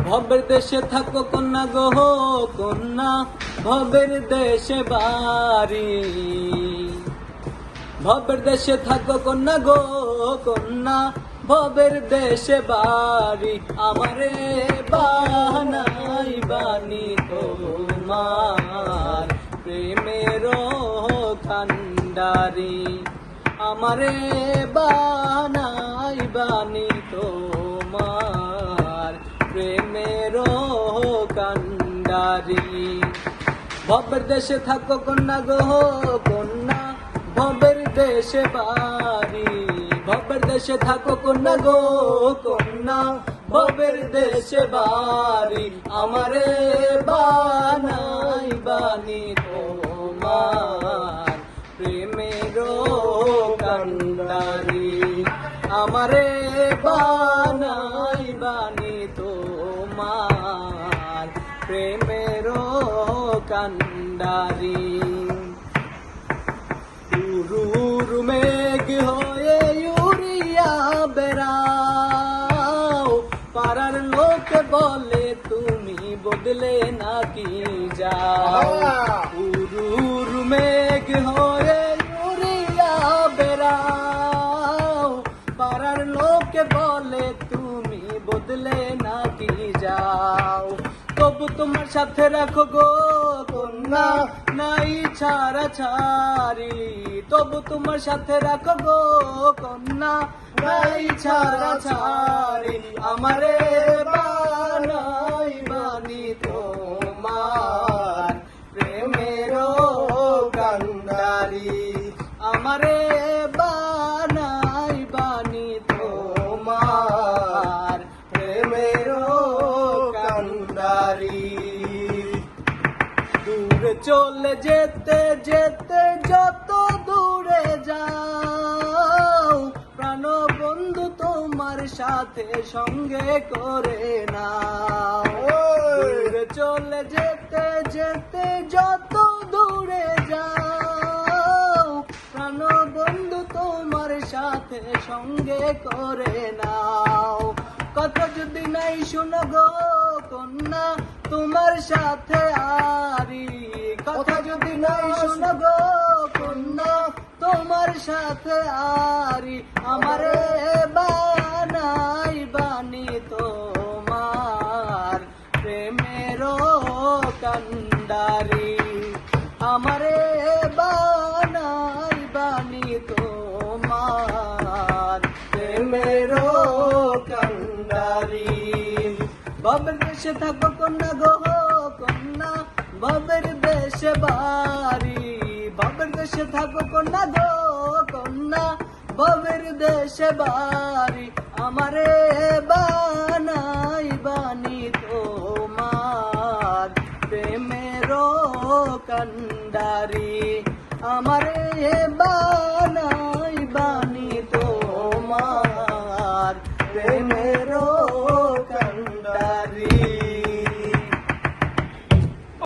ভবের দেশে থাকো কন্যা গো কন্যা, ভবের দেশে বাড়ি। ভবের দেশে থাকো কন্যা গো কন্যা, ভবের দেশে বাড়ি। আমারে বানাই বানি তোমার প্রেমের কান্ডারি। আমারে বানাই বানি তোমার প্রেমের কান্ডারি। ভবের দেশে থাকো কন্যা গো কন্যা, ভবের দেশে বাড়ি। ভবের দেশে থাকো কন্যা গো কন্যা, ভবের দেশে বাড়ি। আমারে বানাই বানি তোমার প্রেমের কান্ডারি। আমারে বানাই বানি তোমার প্রেমের কান্ডারি। উরু মেঘ হয়ে উড়িয়া বেড়াও, পাড়ার লোকে বলে তুমি বদলে নাকি যাও। উরু মেঘ হয়ে উড়িয়া বেড়াও, পাড়ার লোকে বলে তুমি বদলে নাকি যাও। তবু তোমার সাথে রাখো গো কন্যা, নাই ছাড়া ছাড়ি। তবু তোমার সাথে রাখো গো কন্যা, নাই ছাড়া ছাড়ি। আমারে বানাই বানি তোমার প্রেমের কান্ডারি। আমারে বানাই বানি তোমার প্রেমের কান্ডারি। দূরে চলে যেতে যেতে যত দূরে যাও, প্রাণ বন্ধু তোমার সাথে সঙ্গে করে নাও। দূরে চলে যেতে যেতে যত দূরে যাও, প্রাণ বন্ধু তোমার সাথে সঙ্গে করে নাও। কথা যদি নাই শুনো গো কন্যা, তোমার সাথে আরি। কথা যদি নাই শুনো গো কন্যা, তোমার সাথে আরি। আমারে বানাই বানি তোমার প্রেমের কান্ডারি। আমারে বানাই বানি তোমার প্রেমের কান্ডারি। ভবের দেশে থাকো কন্যা গো কন্যা, ভবের দেশে বাড়ি। ভবের দেশে থাকো কন্যা গো কন্যা, ভবের দেশে বাড়ি। আমারে বানাই বানি তোমার প্রেমের কান্ডারি। আমারে